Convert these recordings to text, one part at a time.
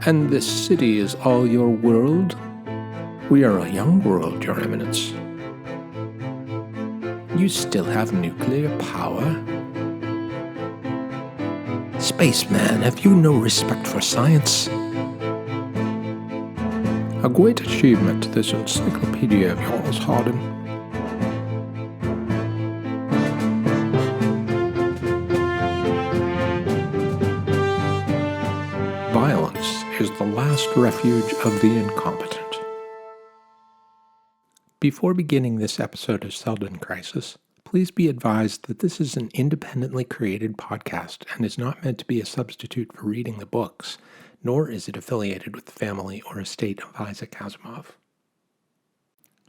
And this city is all your world? We are a young world, Your Eminence. You still have nuclear power? Spaceman, have you no respect for science? A great achievement, this encyclopedia of yours, Hardin. Violence is the last refuge of the incompetent. Before beginning this episode of Seldon Crisis, please be advised that this is an independently created podcast and is not meant to be a substitute for reading the books, nor is it affiliated with the family or estate of Isaac Asimov.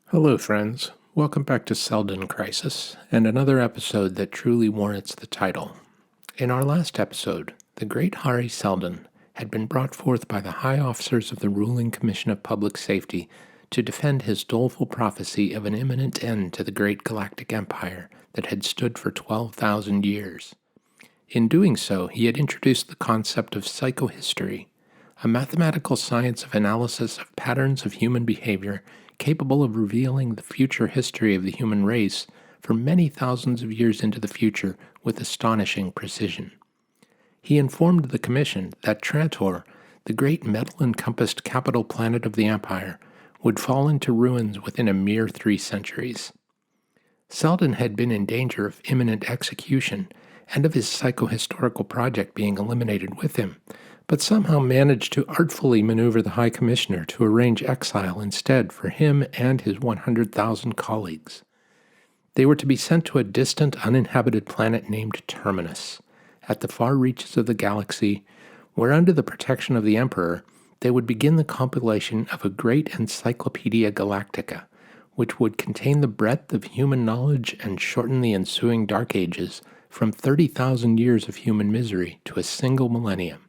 Hello, friends. Welcome back to Seldon Crisis, and another episode that truly warrants the title. In our last episode, the great Hari Seldon had been brought forth by the high officers of the ruling Commission of Public Safety to defend his doleful prophecy of an imminent end to the great galactic empire that had stood for 12,000 years. In doing so, he had introduced the concept of psychohistory, a mathematical science of analysis of patterns of human behavior capable of revealing the future history of the human race for many thousands of years into the future with astonishing precision. He informed the Commission that Trantor, the great metal-encompassed capital planet of the Empire, would fall into ruins within a mere 3 centuries. Seldon had been in danger of imminent execution and of his psychohistorical project being eliminated with him, but somehow managed to artfully maneuver the High Commissioner to arrange exile instead for him and his 100,000 colleagues. They were to be sent to a distant, uninhabited planet named Terminus, at the far reaches of the galaxy, where under the protection of the Emperor, they would begin the compilation of a great Encyclopedia Galactica, which would contain the breadth of human knowledge and shorten the ensuing Dark Ages from 30,000 years of human misery to a single millennium.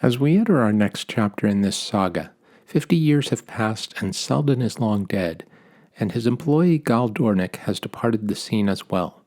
As we enter our next chapter in this saga, 50 years have passed and Seldon is long dead, and his employee Gal Dornick has departed the scene as well.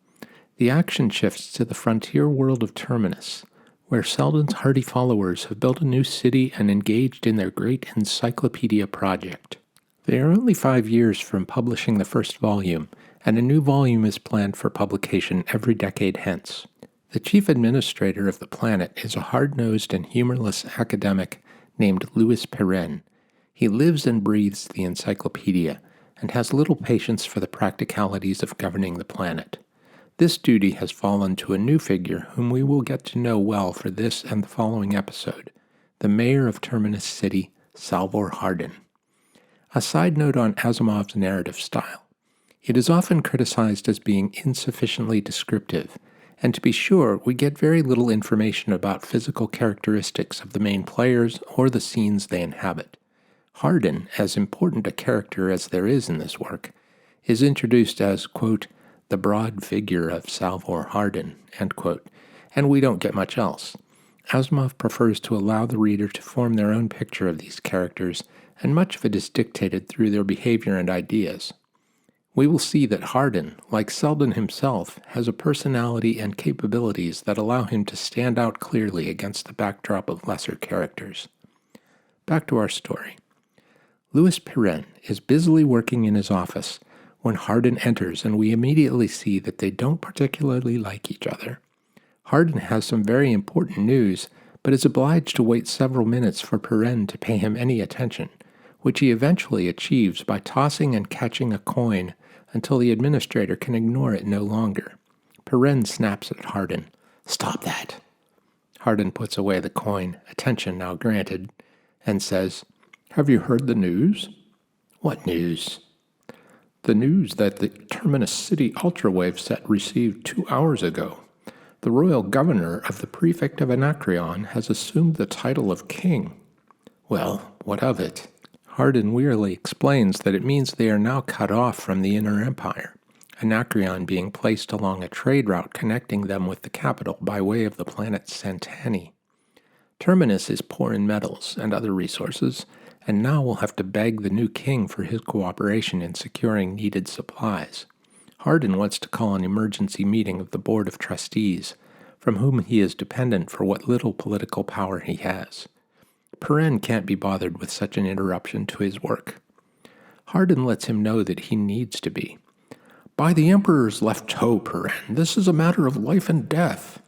The action shifts to the frontier world of Terminus, where Seldon's hardy followers have built a new city and engaged in their great encyclopedia project. They are only 5 years from publishing the first volume, and a new volume is planned for publication every decade hence. The chief administrator of the planet is a hard-nosed and humorless academic named Louis Perrin. He lives and breathes the encyclopedia, and has little patience for the practicalities of governing the planet. This duty has fallen to a new figure whom we will get to know well for this and the following episode, the Mayor of Terminus City, Salvor Hardin. A side note on Asimov's narrative style. It is often criticized as being insufficiently descriptive, and to be sure, we get very little information about physical characteristics of the main players or the scenes they inhabit. Hardin, as important a character as there is in this work, is introduced as, quote, the broad figure of Salvor Hardin, end quote, and we don't get much else. Asimov prefers to allow the reader to form their own picture of these characters, and much of it is dictated through their behavior and ideas. We will see that Hardin, like Seldon himself, has a personality and capabilities that allow him to stand out clearly against the backdrop of lesser characters. Back to our story. Louis Perrin is busily working in his office when Hardin enters, and we immediately see that they don't particularly like each other. Hardin has some very important news, but is obliged to wait several minutes for Perrin to pay him any attention, which he eventually achieves by tossing and catching a coin until the administrator can ignore it no longer. Perrin snaps at Hardin. "Stop that!" Hardin puts away the coin, attention now granted, and says, "Have you heard the news?" "What news?" "The news that the Terminus City ultrawave set received 2 hours ago. The royal governor of the prefect of Anacreon has assumed the title of king." "Well, what of it?" Hardin wearily explains that it means they are now cut off from the inner empire, Anacreon being placed along a trade route connecting them with the capital by way of the planet Santani. Terminus is poor in metals and other resources, and now will have to beg the new king for his cooperation in securing needed supplies. Hardin wants to call an emergency meeting of the Board of Trustees, from whom he is dependent for what little political power he has. Perrin can't be bothered with such an interruption to his work. Hardin lets him know that he needs to be. "By the Emperor's left toe, Perrin, this is a matter of life and death."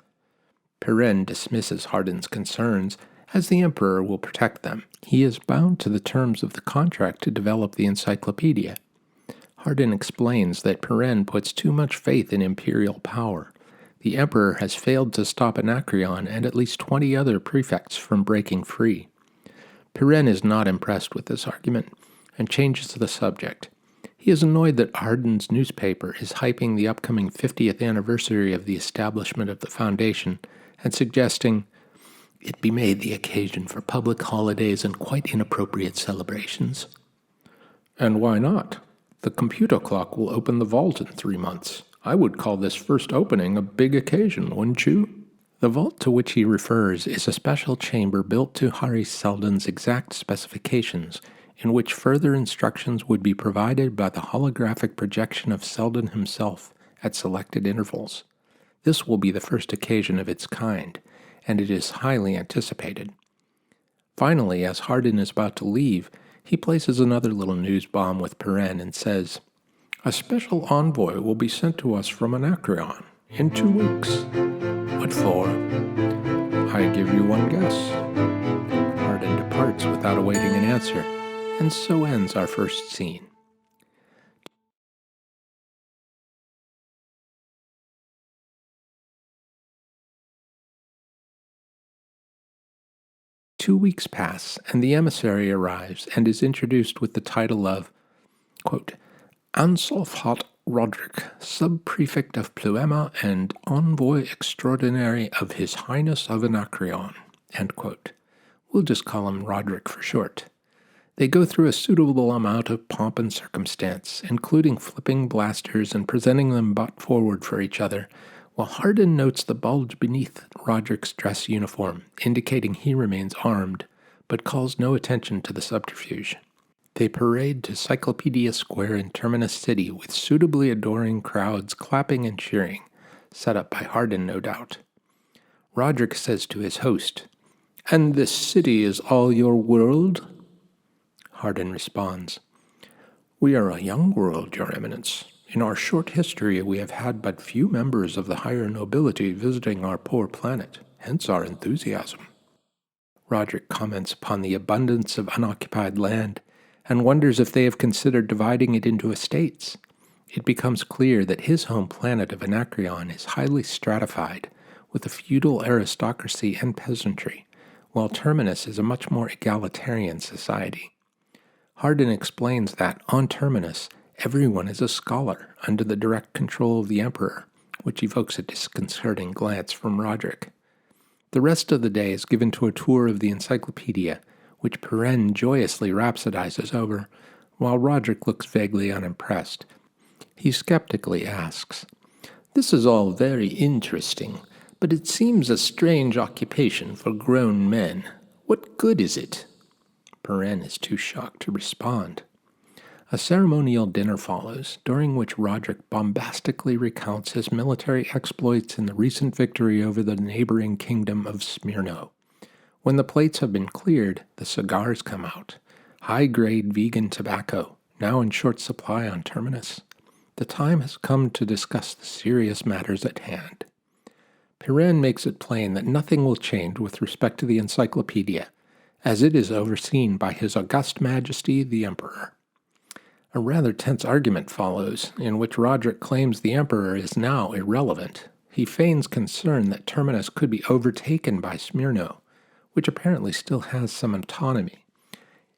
Perrin dismisses Hardin's concerns, as the Emperor will protect them. He is bound to the terms of the contract to develop the encyclopedia. Hardin explains that Perrin puts too much faith in imperial power. The Emperor has failed to stop Anacreon and at least 20 other prefects from breaking free. Perrin is not impressed with this argument and changes the subject. He is annoyed that Hardin's newspaper is hyping the upcoming 50th anniversary of the establishment of the Foundation and suggesting it be made the occasion for public holidays and quite inappropriate celebrations. "And why not? The computer clock will open the vault in 3 months. I would call this first opening a big occasion, wouldn't you?" The vault to which he refers is a special chamber built to Hari Seldon's exact specifications, in which further instructions would be provided by the holographic projection of Seldon himself at selected intervals. This will be the first occasion of its kind, and it is highly anticipated. Finally, as Hardin is about to leave, he places another little news bomb with Perrin and says, "A special envoy will be sent to us from Anacreon in 2 weeks. What for?" "I give you one guess." Hardin departs without awaiting an answer, and so ends our first scene. 2 weeks pass, and the emissary arrives and is introduced with the title of, quote, Ansolfhat Roderick, Sub-Prefect of Pluema and Envoy Extraordinary of His Highness of Anacreon, end quote. We'll just call him Roderick for short. They go through a suitable amount of pomp and circumstance, including flipping blasters and presenting them butt forward for each other, while Hardin notes the bulge beneath Roderick's dress uniform, indicating he remains armed, but calls no attention to the subterfuge. They parade to Encyclopedia Square in Terminus City with suitably adoring crowds clapping and cheering, set up by Hardin, no doubt. Roderick says to his host, "And this city is all your world?" Hardin responds, "We are a young world, Your Eminence. In our short history, we have had but few members of the higher nobility visiting our poor planet, hence our enthusiasm." Roderick comments upon the abundance of unoccupied land and wonders if they have considered dividing it into estates. It becomes clear that his home planet of Anacreon is highly stratified, with a feudal aristocracy and peasantry, while Terminus is a much more egalitarian society. Hardin explains that, on Terminus, everyone is a scholar under the direct control of the Emperor, which evokes a disconcerting glance from Roderick. The rest of the day is given to a tour of the encyclopedia, which Perrin joyously rhapsodizes over, while Roderick looks vaguely unimpressed. He skeptically asks, "This is all very interesting, but it seems a strange occupation for grown men. What good is it?" Perrin is too shocked to respond. A ceremonial dinner follows, during which Roderick bombastically recounts his military exploits in the recent victory over the neighboring kingdom of Smyrno. When the plates have been cleared, the cigars come out, high-grade vegan tobacco, now in short supply on Terminus. The time has come to discuss the serious matters at hand. Perrin makes it plain that nothing will change with respect to the encyclopedia, as it is overseen by His August Majesty the Emperor. A rather tense argument follows, in which Roderick claims the Emperor is now irrelevant. He feigns concern that Terminus could be overtaken by Smyrno, which apparently still has some autonomy.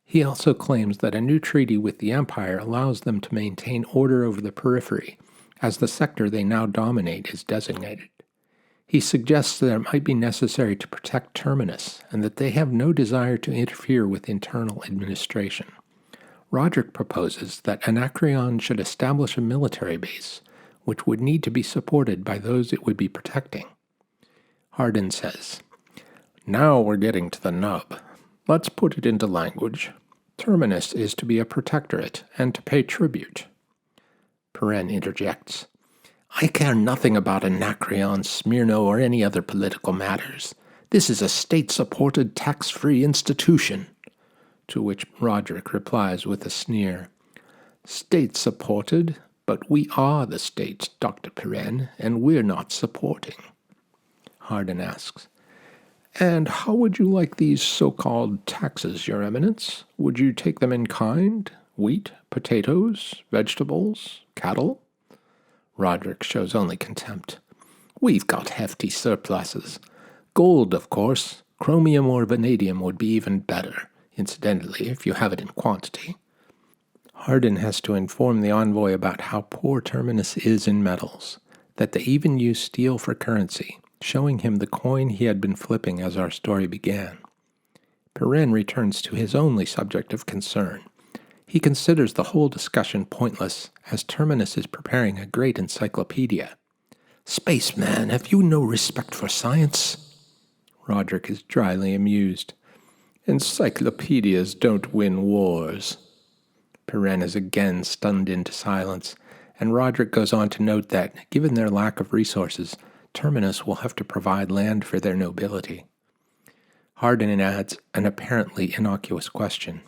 He also claims that a new treaty with the Empire allows them to maintain order over the periphery, as the sector they now dominate is designated. He suggests that it might be necessary to protect Terminus, and that they have no desire to interfere with internal administration. Roderick proposes that Anacreon should establish a military base, which would need to be supported by those it would be protecting. Hardin says, "Now we're getting to the nub. Let's put it into language. Terminus is to be a protectorate and to pay tribute." Perrin interjects, "I care nothing about Anacreon, Smyrno, or any other political matters. This is a state-supported, tax-free institution. To which Roderick replies with a sneer, State-supported, but we are the state, Dr. Pirenne, and we're not supporting. Hardin asks, And how would you like these so-called taxes, Your Eminence? Would you take them in kind? Wheat, potatoes, vegetables, cattle? Roderick shows only contempt. We've got hefty surpluses. Gold, of course. Chromium or vanadium would be even better, incidentally, if you have it in quantity. Hardin has to inform the envoy about how poor Terminus is in metals, that they even use steel for currency, showing him the coin he had been flipping as our story began. Pirenne returns to his only subject of concern. He considers the whole discussion pointless, as Terminus is preparing a great encyclopedia. Spaceman, have you no respect for science? Roderick is dryly amused. Encyclopedias don't win wars. Pirenne is again stunned into silence, and Roderick goes on to note that, given their lack of resources, Terminus will have to provide land for their nobility. Hardin adds an apparently innocuous question.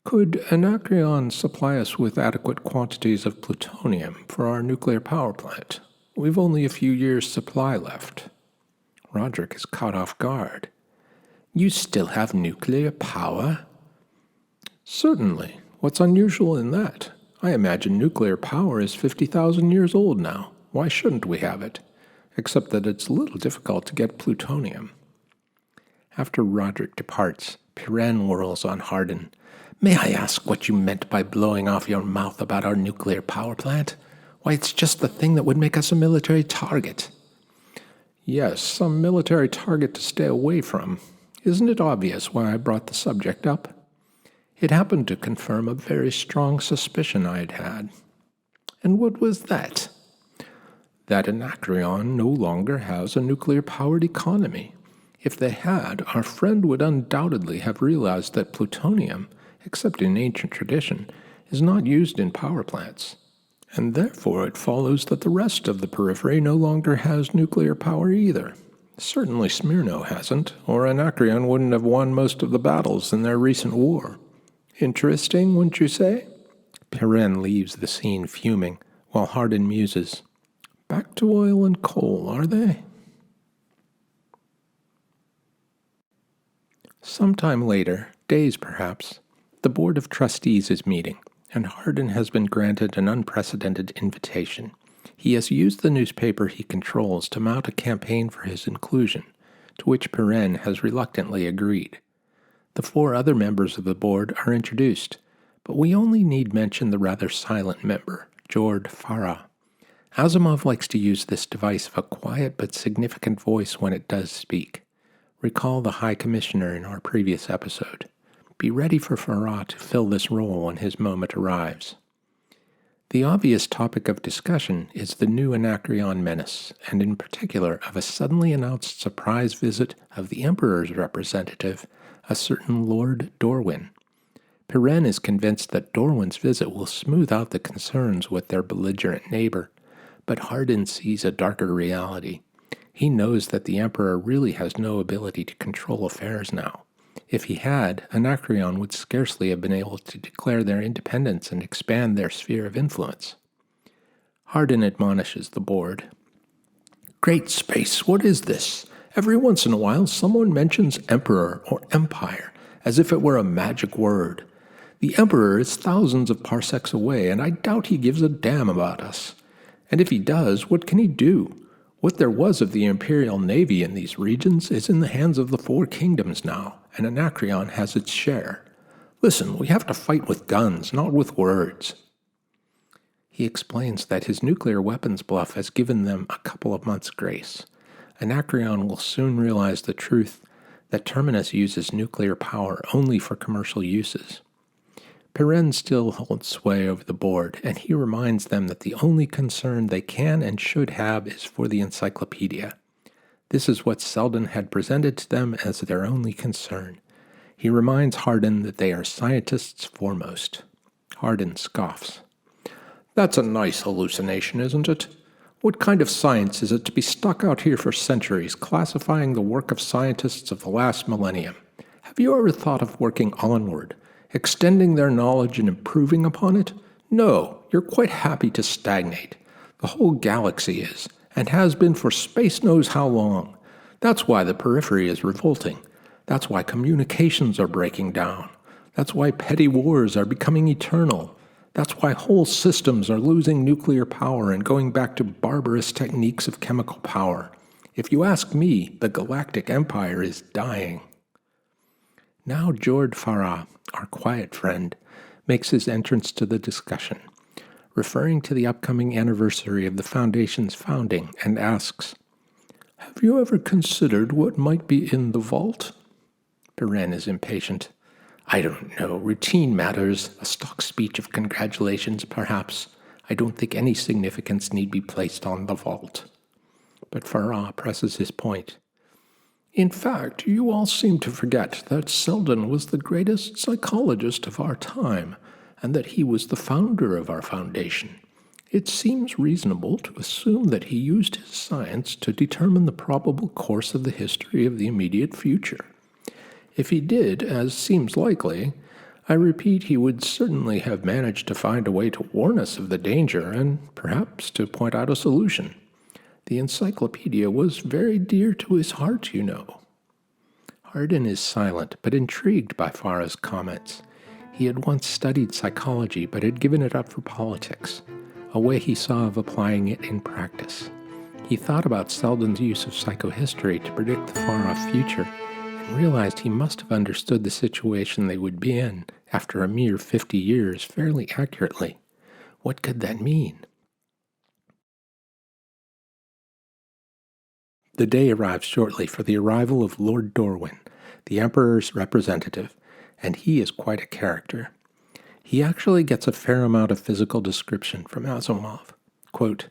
Could Anacreon supply us with adequate quantities of plutonium for our nuclear power plant? We've only a few years' supply left. Roderick is caught off guard. You still have nuclear power? Certainly. What's unusual in that? I imagine nuclear power is 50,000 years old now. Why shouldn't we have it? Except that it's a little difficult to get plutonium. After Roderick departs, Pirenne whirls on Hardin. May I ask what you meant by blowing off your mouth about our nuclear power plant? Why, it's just the thing that would make us a military target. Yes, some military target to stay away from. Isn't it obvious why I brought the subject up? It happened to confirm a very strong suspicion I had had. And what was that? That Anacreon no longer has a nuclear-powered economy. If they had, our friend would undoubtedly have realized that plutonium, except in ancient tradition, is not used in power plants. And therefore it follows that the rest of the periphery no longer has nuclear power either. Certainly Smyrno hasn't, or Anacreon wouldn't have won most of the battles in their recent war. Interesting, wouldn't you say? Pirenne leaves the scene fuming, while Hardin muses. Back to oil and coal, are they? Sometime later, days perhaps, the Board of Trustees is meeting, and Hardin has been granted an unprecedented invitation. He has used the newspaper he controls to mount a campaign for his inclusion, to which Pirenne has reluctantly agreed. The 4 other members of the board are introduced, but we only need mention the rather silent member, Jord Farah. Asimov likes to use this device of a quiet but significant voice when it does speak. Recall the High Commissioner in our previous episode. Be ready for Farah to fill this role when his moment arrives. The obvious topic of discussion is the new Anacreon menace, and in particular of a suddenly announced surprise visit of the Emperor's representative, a certain Lord Durwan. Pirenne is convinced that Durwan's visit will smooth out the concerns with their belligerent neighbor, but Hardin sees a darker reality. He knows that the Emperor really has no ability to control affairs now. If he had, Anacreon would scarcely have been able to declare their independence and expand their sphere of influence. Hardin admonishes the board. Great space, what is this? Every once in a while someone mentions emperor or empire, as if it were a magic word. The Emperor is thousands of parsecs away, and I doubt he gives a damn about us. And if he does, what can he do? What there was of the Imperial Navy in these regions is in the hands of the 4 kingdoms now, and Anacreon has its share. Listen, we have to fight with guns, not with words. He explains that his nuclear weapons bluff has given them a couple of months' grace. Anacreon will soon realize the truth that Terminus uses nuclear power only for commercial uses. Pirenne still holds sway over the board, and he reminds them that the only concern they can and should have is for the encyclopedia. This is what Seldon had presented to them as their only concern. He reminds Hardin that they are scientists foremost. Hardin scoffs. That's a nice hallucination, isn't it? What kind of science is it to be stuck out here for centuries, classifying the work of scientists of the last millennium? Have you ever thought of working onward, extending their knowledge and improving upon it? No, you're quite happy to stagnate. The whole galaxy is, and has been for space knows how long. That's why the periphery is revolting. That's why communications are breaking down. That's why petty wars are becoming eternal. That's why whole systems are losing nuclear power and going back to barbarous techniques of chemical power. If you ask me, the galactic empire is dying. Now Jord Farah, our quiet friend, makes his entrance to the discussion, referring to the upcoming anniversary of the Foundation's founding, and asks, "Have you ever considered what might be in the vault?" Perrin is impatient. "I don't know. Routine matters. A stock speech of congratulations, perhaps. I don't think any significance need be placed on the vault." But Farah presses his point. "In fact, you all seem to forget that Seldon was the greatest psychologist of our time, and that he was the founder of our foundation. It seems reasonable to assume that he used his science to determine the probable course of the history of the immediate future. If he did, as seems likely, I repeat, he would certainly have managed to find a way to warn us of the danger and perhaps to point out a solution. The encyclopedia was very dear to his heart, you know." Hardin is silent, but intrigued by Farah's comments. He had once studied psychology, but had given it up for politics, a way he saw of applying it in practice. He thought about Seldon's use of psychohistory to predict the far-off future, and realized he must have understood the situation they would be in after a mere 50 years fairly accurately. What could that mean? The day arrives shortly for the arrival of Lord Durwan, the Emperor's representative, and he is quite a character. He actually gets a fair amount of physical description from Asimov. Quote,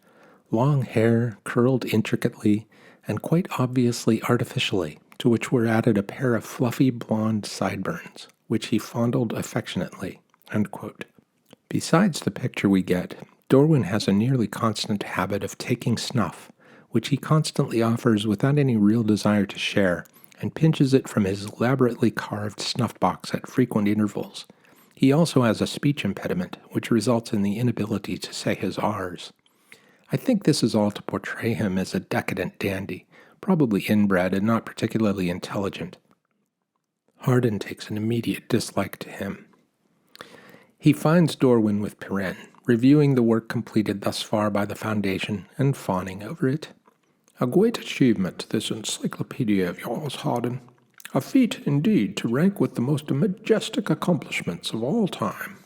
"Long hair, curled intricately, and quite obviously artificially, to which were added a pair of fluffy blonde sideburns, which he fondled affectionately." End quote. Besides the picture we get, Durwan has a nearly constant habit of taking snuff, which he constantly offers without any real desire to share, and pinches it from his elaborately carved snuff box at frequent intervals. He also has a speech impediment, which results in the inability to say his R's. I think this is all to portray him as a decadent dandy, probably inbred and not particularly intelligent. Hardin takes an immediate dislike to him. He finds Durwan with Perrin, reviewing the work completed thus far by the Foundation and fawning over it. "A great achievement, this encyclopedia of yours, Hardin. A feat, indeed, to rank with the most majestic accomplishments of all time."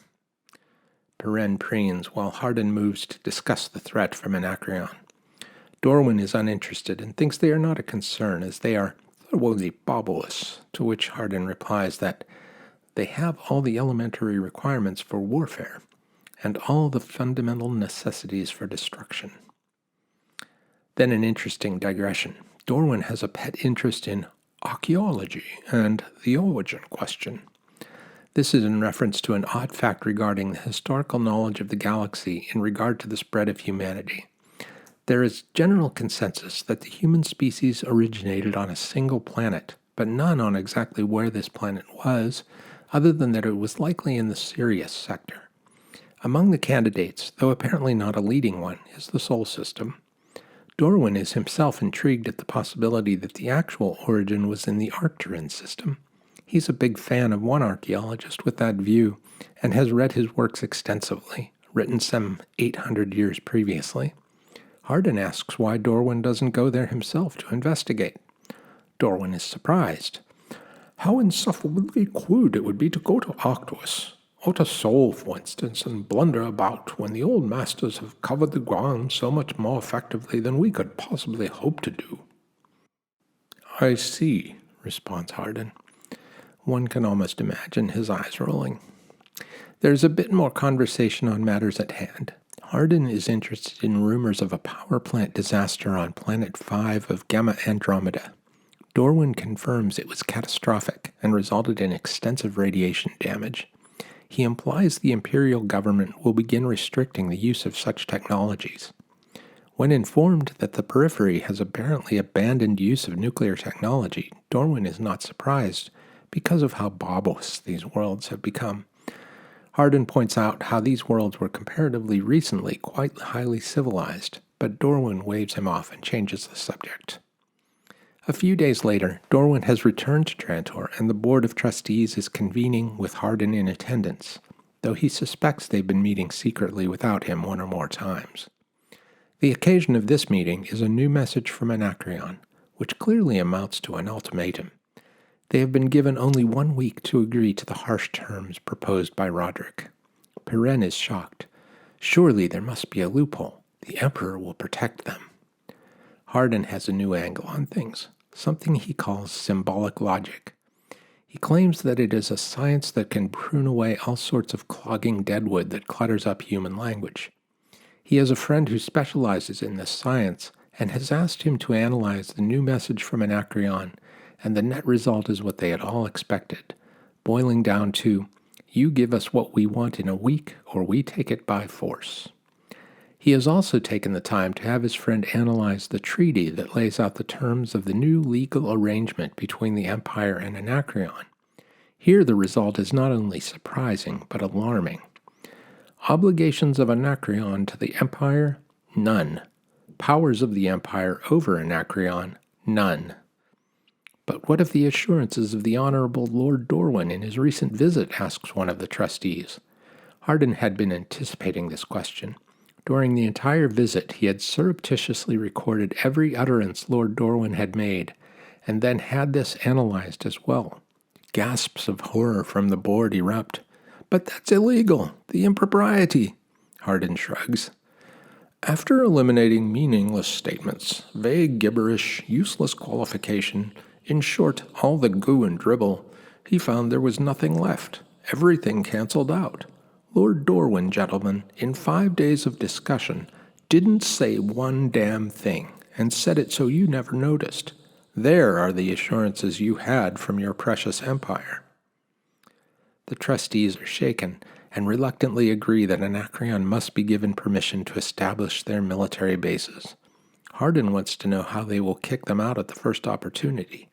Perrin preens while Hardin moves to discuss the threat from Anacreon. Durwan is uninterested and thinks they are not a concern, as they are thoroughly powerless, to which Hardin replies that they have all the elementary requirements for warfare and all the fundamental necessities for destruction. Then an interesting digression. Durwan has a pet interest in archaeology and the origin question. This is in reference to an odd fact regarding the historical knowledge of the galaxy in regard to the spread of humanity. There is general consensus that the human species originated on a single planet, but none on exactly where this planet was, other than that it was likely in the Sirius sector. Among the candidates, though apparently not a leading one, is the Sol system. Durwan is himself intrigued at the possibility that the actual origin was in the Arcturine system. He's a big fan of one archaeologist with that view, and has read his works extensively, written some 800 years previously. Hardin asks why Durwan doesn't go there himself to investigate. Durwan is surprised. How insufferably crude it would be to go to Arcturus, or to Sol, for instance, and blunder about when the old masters have covered the ground so much more effectively than we could possibly hope to do. "I see," responds Hardin. One can almost imagine his eyes rolling. There's a bit more conversation on matters at hand. Hardin is interested in rumors of a power plant disaster on Planet 5 of Gamma Andromeda. Durwan confirms it was catastrophic and resulted in extensive radiation damage. He implies the imperial government will begin restricting the use of such technologies. When informed that the periphery has apparently abandoned use of nuclear technology, Durwan is not surprised because of how baubles these worlds have become. Hardin points out how these worlds were comparatively recently quite highly civilized, but Durwan waves him off and changes the subject. A few days later, Durwan has returned to Trantor, and the Board of Trustees is convening with Hardin in attendance, though he suspects they've been meeting secretly without him one or more times. The occasion of this meeting is a new message from Anacreon, which clearly amounts to an ultimatum. They have been given only 1 week to agree to the harsh terms proposed by Roderick. Perrin is shocked. Surely there must be a loophole. The Emperor will protect them. Hardin has a new angle on things, something he calls symbolic logic. He claims that it is a science that can prune away all sorts of clogging deadwood that clutters up human language. He has a friend who specializes in this science and has asked him to analyze the new message from Anacreon, and the net result is what they had all expected, boiling down to, you give us what we want in a week or we take it by force. He has also taken the time to have his friend analyze the treaty that lays out the terms of the new legal arrangement between the Empire and Anacreon. Here the result is not only surprising but alarming. Obligations of Anacreon to the Empire? None. Powers of the Empire over Anacreon? None. But what of the assurances of the Honorable Lord Durwan in his recent visit, asks one of the trustees. Hardin had been anticipating this question. During the entire visit, he had surreptitiously recorded every utterance Lord Durwan had made, and then had this analyzed as well. Gasps of horror from the board erupt. But that's illegal. The impropriety. Hardin shrugs. After eliminating meaningless statements, vague gibberish, useless qualification, in short, all the goo and dribble, he found there was nothing left. Everything canceled out. Lord Durwan, gentlemen, in 5 days of discussion, didn't say one damn thing, and said it so you never noticed. There are the assurances you had from your precious empire. The trustees are shaken and reluctantly agree that Anacreon must be given permission to establish their military bases. Hardin wants to know how they will kick them out at the first opportunity.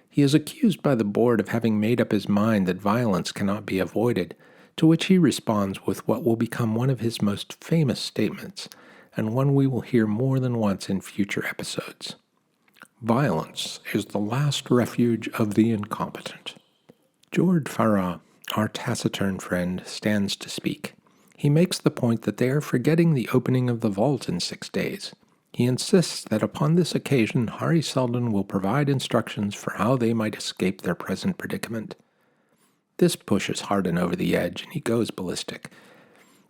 He is accused by the board of having made up his mind that violence cannot be avoided, to which he responds with what will become one of his most famous statements, and one we will hear more than once in future episodes. Violence is the last refuge of the incompetent. George Farah, our taciturn friend, stands to speak. He makes the point that they are forgetting the opening of the vault in 6 days. He insists that upon this occasion Hari Seldon will provide instructions for how they might escape their present predicament. This pushes Hardin over the edge, and he goes ballistic.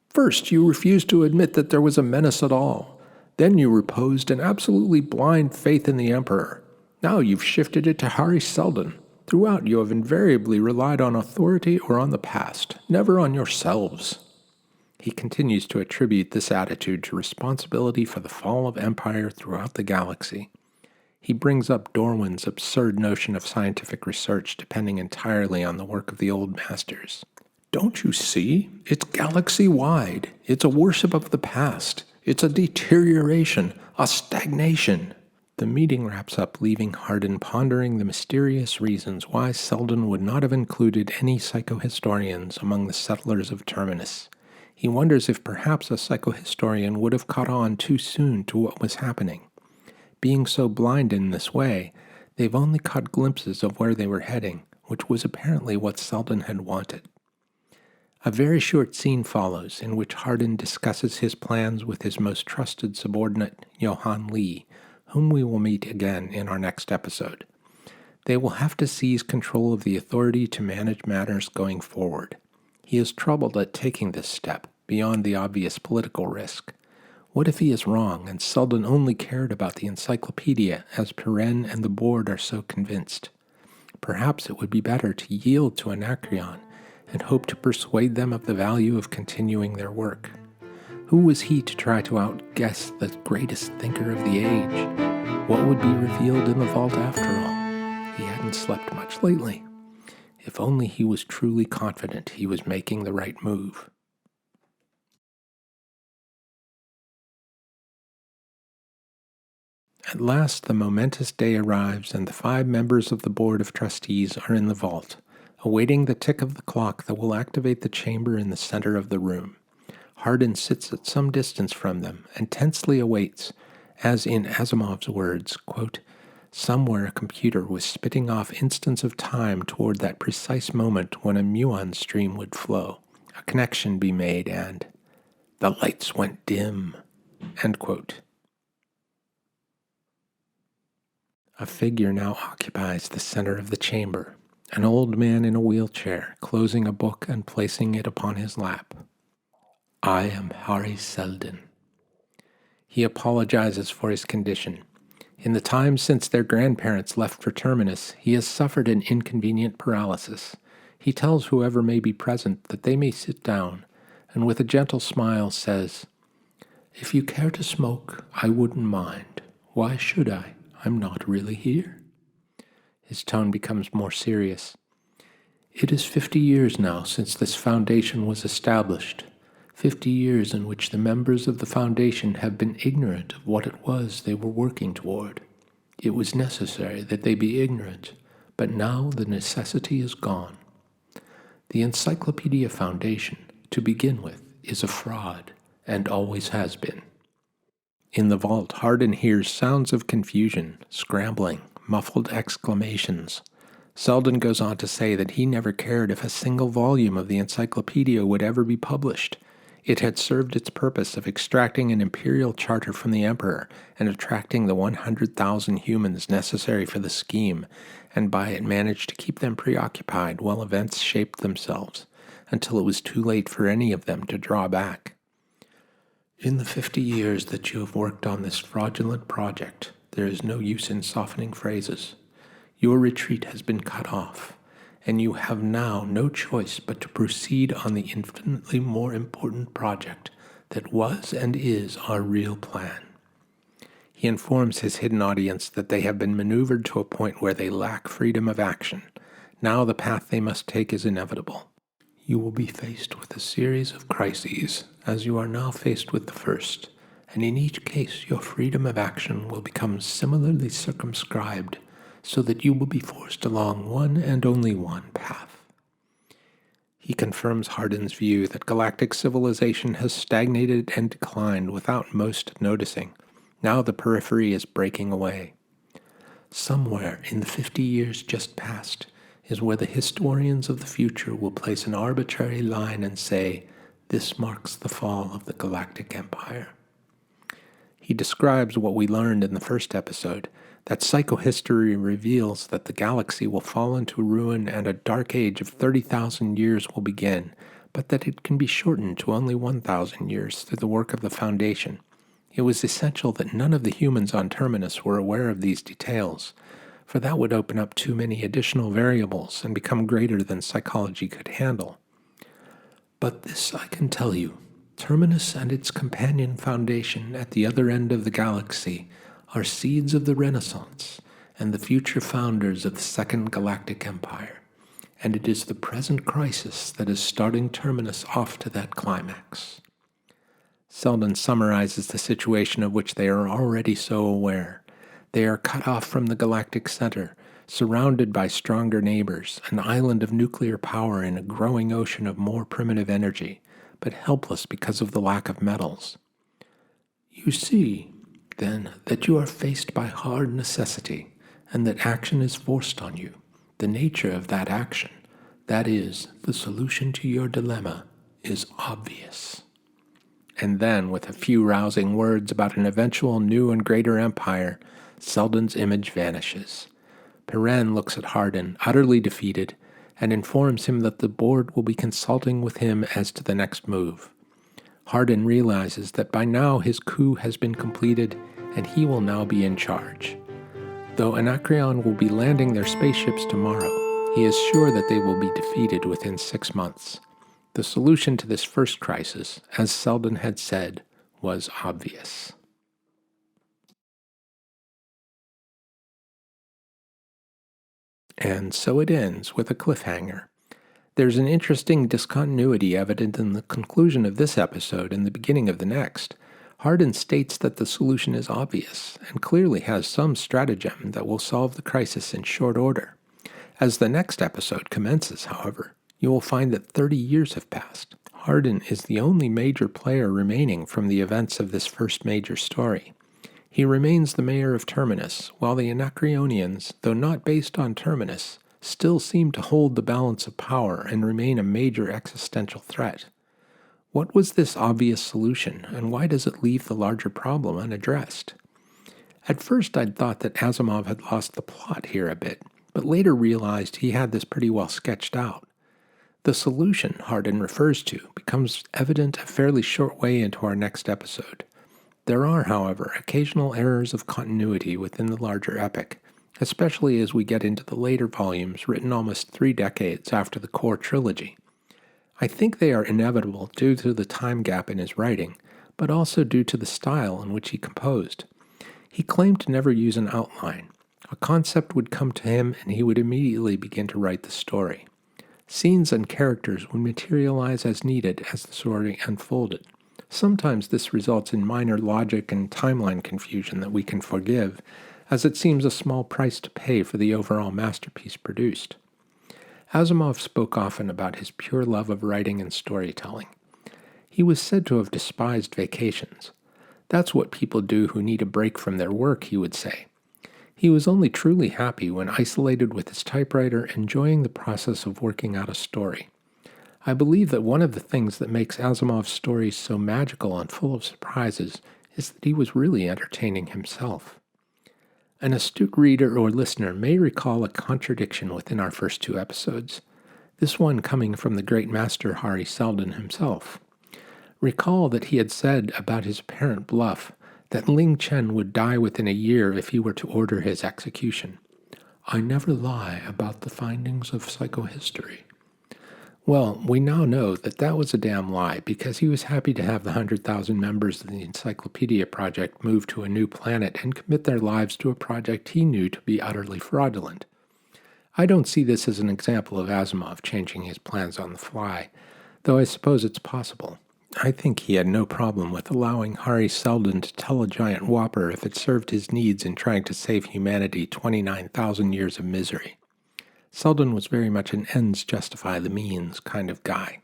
First, you refused to admit that there was a menace at all. Then you reposed an absolutely blind faith in the Emperor. Now you've shifted it to Hari Seldon. Throughout, you have invariably relied on authority or on the past, never on yourselves. He continues to attribute this attitude to responsibility for the fall of empire throughout the galaxy. He brings up Durwan's absurd notion of scientific research depending entirely on the work of the old masters. Don't you see? It's galaxy-wide. It's a worship of the past. It's a deterioration, a stagnation. The meeting wraps up, leaving Hardin pondering the mysterious reasons why Seldon would not have included any psychohistorians among the settlers of Terminus. He wonders if perhaps a psychohistorian would have caught on too soon to what was happening. Being so blind in this way, they've only caught glimpses of where they were heading, which was apparently what Seldon had wanted. A very short scene follows in which Hardin discusses his plans with his most trusted subordinate, Johann Lee, whom we will meet again in our next episode. They will have to seize control of the authority to manage matters going forward. He is troubled at taking this step, beyond the obvious political risk. What if he is wrong, and Seldon only cared about the Encyclopedia, as Perrin and the board are so convinced? Perhaps it would be better to yield to Anacreon, and hope to persuade them of the value of continuing their work. Who was he to try to outguess the greatest thinker of the age? What would be revealed in the vault after all? He hadn't slept much lately. If only he was truly confident he was making the right move. At last the momentous day arrives, and the 5 members of the Board of Trustees are in the vault, awaiting the tick of the clock that will activate the chamber in the center of the room. Hardin sits at some distance from them and tensely awaits, as in Asimov's words, quote, "Somewhere a computer was spitting off instants of time toward that precise moment when a muon stream would flow, a connection be made, and the lights went dim." End quote. A figure now occupies the center of the chamber, an old man in a wheelchair, closing a book and placing it upon his lap. "I am Hari Seldon." He apologizes for his condition. In the time since their grandparents left for Terminus, he has suffered an inconvenient paralysis. He tells whoever may be present that they may sit down, and with a gentle smile says, "If you care to smoke, I wouldn't mind. Why should I? I'm not really here." His tone becomes more serious. "It is 50 years now since this foundation was established. 50 years in which the members of the foundation have been ignorant of what it was they were working toward. It was necessary that they be ignorant, but now the necessity is gone. The Encyclopedia Foundation, to begin with, is a fraud, and always has been." In the vault, Hardin hears sounds of confusion, scrambling, muffled exclamations. Seldon goes on to say that he never cared if a single volume of the encyclopedia would ever be published. It had served its purpose of extracting an imperial charter from the emperor and attracting the 100,000 humans necessary for the scheme, and by it managed to keep them preoccupied while events shaped themselves, until it was too late for any of them to draw back. "In the 50 years that you have worked on this fraudulent project, there is no use in softening phrases. Your retreat has been cut off, and you have now no choice but to proceed on the infinitely more important project that was and is our real plan." He informs his hidden audience that they have been maneuvered to a point where they lack freedom of action. Now the path they must take is inevitable. "You will be faced with a series of crises, as you are now faced with the first, and in each case your freedom of action will become similarly circumscribed, so that you will be forced along one and only one path." He confirms Hardin's view that galactic civilization has stagnated and declined without most noticing. Now the periphery is breaking away. "Somewhere in the 50 years just past is where the historians of the future will place an arbitrary line and say, 'This marks the fall of the galactic empire.'" He describes what we learned in the first episode, that psychohistory reveals that the galaxy will fall into ruin and a dark age of 30,000 years will begin, but that it can be shortened to only 1,000 years through the work of the Foundation. It was essential that none of the humans on Terminus were aware of these details, for that would open up too many additional variables and become greater than psychology could handle. "But this I can tell you. Terminus and its companion foundation at the other end of the galaxy are seeds of the Renaissance and the future founders of the Second Galactic Empire, and it is the present crisis that is starting Terminus off to that climax." Seldon summarizes the situation of which they are already so aware. They are cut off from the galactic center, surrounded by stronger neighbors, an island of nuclear power in a growing ocean of more primitive energy, but helpless because of the lack of metals. "You see, then, that you are faced by hard necessity, and that action is forced on you. The nature of that action, that is, the solution to your dilemma, is obvious." And then, with a few rousing words about an eventual new and greater empire, Seldon's image vanishes. Perrin looks at Hardin, utterly defeated, and informs him that the board will be consulting with him as to the next move. Hardin realizes that by now his coup has been completed, and he will now be in charge. Though Anacreon will be landing their spaceships tomorrow, he is sure that they will be defeated within 6 months. The solution to this first crisis, as Seldon had said, was obvious. And so it ends with a cliffhanger. There's an interesting discontinuity evident in the conclusion of this episode and the beginning of the next. Hardin states that the solution is obvious and clearly has some stratagem that will solve the crisis in short order. As the next episode commences, however, you will find that 30 years have passed. Hardin is the only major player remaining from the events of this first major story. He remains the Mayor of Terminus, while the Anacreonians, though not based on Terminus, still seem to hold the balance of power and remain a major existential threat. What was this obvious solution, and why does it leave the larger problem unaddressed? At first I'd thought that Asimov had lost the plot here a bit, but later realized he had this pretty well sketched out. The solution Hardin refers to becomes evident a fairly short way into our next episode. There are, however, occasional errors of continuity within the larger epic, especially as we get into the later volumes written almost 3 decades after the core trilogy. I think they are inevitable due to the time gap in his writing, but also due to the style in which he composed. He claimed to never use an outline. A concept would come to him and he would immediately begin to write the story. Scenes and characters would materialize as needed as the story unfolded. Sometimes this results in minor logic and timeline confusion that we can forgive, as it seems a small price to pay for the overall masterpiece produced. Asimov spoke often about his pure love of writing and storytelling. He was said to have despised vacations. That's what people do who need a break from their work, he would say. He was only truly happy when isolated with his typewriter, enjoying the process of working out a story. I believe that one of the things that makes Asimov's stories so magical and full of surprises is that he was really entertaining himself. An astute reader or listener may recall a contradiction within our first 2 episodes, this one coming from the great master Hari Seldon himself. Recall that he had said about his apparent bluff that Ling Chen would die within a year if he were to order his execution. I never lie about the findings of psychohistory. Well, we now know that that was a damn lie because he was happy to have the 100,000 members of the Encyclopedia Project move to a new planet and commit their lives to a project he knew to be utterly fraudulent. I don't see this as an example of Asimov changing his plans on the fly, though I suppose it's possible. I think he had no problem with allowing Hari Seldon to tell a giant whopper if it served his needs in trying to save humanity 29,000 years of misery. Seldon was very much an ends justify the means kind of guy.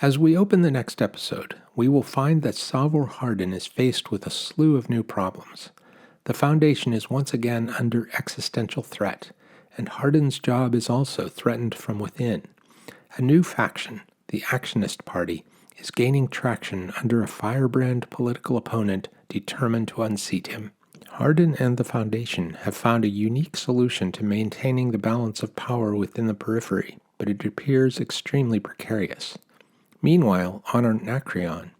As we open the next episode, we will find that Salvor Hardin is faced with a slew of new problems. The Foundation is once again under existential threat, and Hardin's job is also threatened from within. A new faction, the Actionist Party, is gaining traction under a firebrand political opponent determined to unseat him. Hardin and the Foundation have found a unique solution to maintaining the balance of power within the periphery, but it appears extremely precarious. Meanwhile, on Anacreon,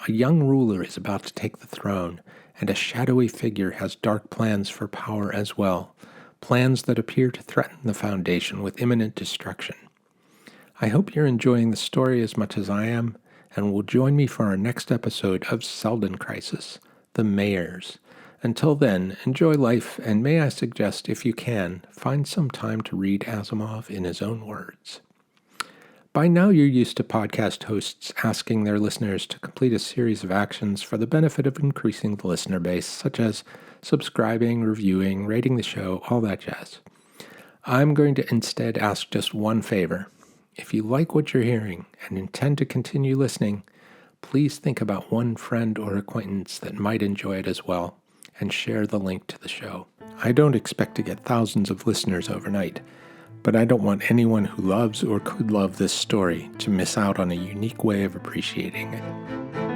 a young ruler is about to take the throne, and a shadowy figure has dark plans for power as well, plans that appear to threaten the Foundation with imminent destruction. I hope you're enjoying the story as much as I am, and will join me for our next episode of Seldon Crisis, The Mayors. Until then, enjoy life, and may I suggest, if you can, find some time to read Asimov in his own words. By now you're used to podcast hosts asking their listeners to complete a series of actions for the benefit of increasing the listener base, such as subscribing, reviewing, rating the show, all that jazz. I'm going to instead ask just one favor. If you like what you're hearing and intend to continue listening, please think about one friend or acquaintance that might enjoy it as well, and share the link to the show. I don't expect to get thousands of listeners overnight, but I don't want anyone who loves or could love this story to miss out on a unique way of appreciating it.